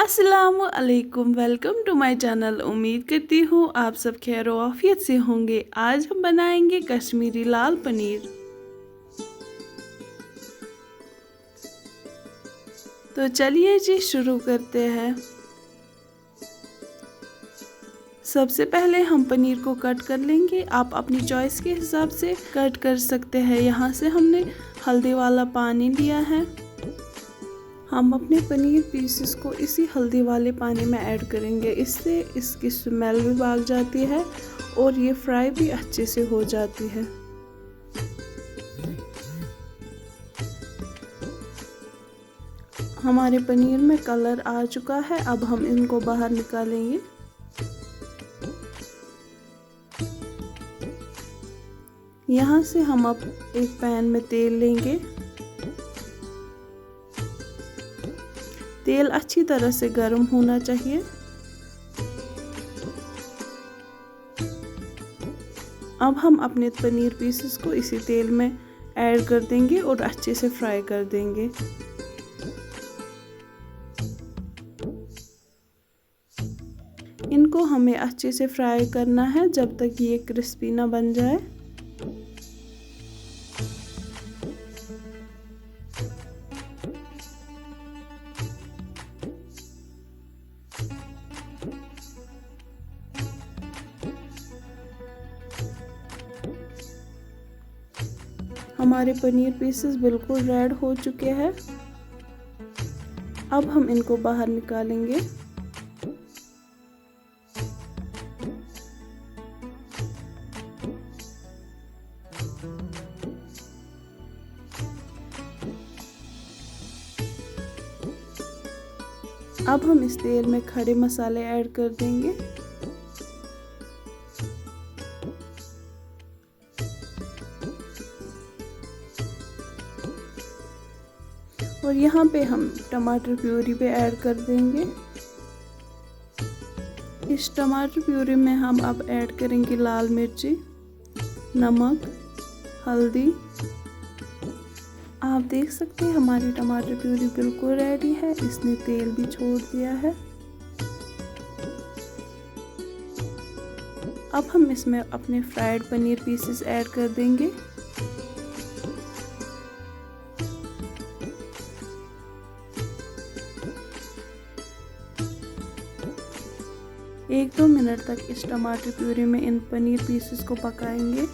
अस्सलामु अलैकुम, welcome to my channel. उम्मीद करती हूँ आप सब खैर व आफियत से होंगे। आज हम बनाएंगे कश्मीरी लाल पनीर। तो चलिए जी शुरू करते हैं। सबसे पहले हम पनीर को कट कर लेंगे। आप अपनी चॉइस के हिसाब से कट कर सकते हैं। यहाँ से हमने हल्दी वाला पानी लिया है। हम अपने पनीर पीसेस को इसी हल्दी वाले पानी में ऐड करेंगे। इससे इसकी स्मेल भी भाग जाती है और ये फ्राई भी अच्छे से हो जाती है। हमारे पनीर में कलर आ चुका है। अब हम इनको बाहर निकालेंगे। यहाँ से हम अब एक पैन में तेल लेंगे। तेल अच्छी तरह से गर्म होना चाहिए। अब हम अपने पनीर पीसेस को इसी तेल में ऐड कर देंगे और अच्छे से फ्राई कर देंगे। इनको हमें अच्छे से फ्राई करना है जब तक ये क्रिस्पी ना बन जाए। हमारे पनीर पीसेस बिल्कुल रेड हो चुके हैं। अब हम इनको बाहर निकालेंगे। अब हम इस तेल में खड़े मसाले ऐड कर देंगे। और यहाँ पे हम टमाटर प्यूरी पे ऐड कर देंगे। इस टमाटर प्यूरी में हम अब ऐड करेंगे लाल मिर्ची, नमक, हल्दी। आप देख सकते हैं हमारी टमाटर प्यूरी बिल्कुल रेडी है। इसने तेल भी छोड़ दिया है। अब हम इसमें अपने फ्राइड पनीर पीसेस ऐड कर देंगे। एक दो मिनट तक इस टमाटर प्यूरी में इन पनीर पीसेस को पकाएंगे।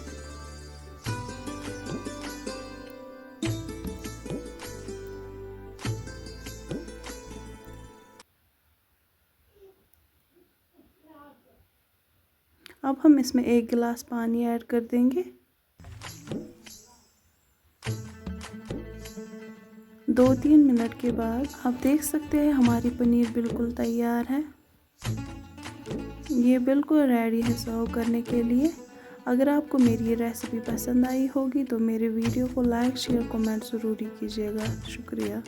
अब हम इसमें 1 गिलास पानी ऐड कर देंगे। 2-3 मिनट के बाद आप देख सकते हैं हमारी पनीर बिल्कुल तैयार है। ये बिल्कुल रेडी है सर्व करने के लिए। अगर आपको मेरी ये रेसिपी पसंद आई होगी तो मेरे वीडियो को लाइक, शेयर, कमेंट ज़रूर कीजिएगा। शुक्रिया।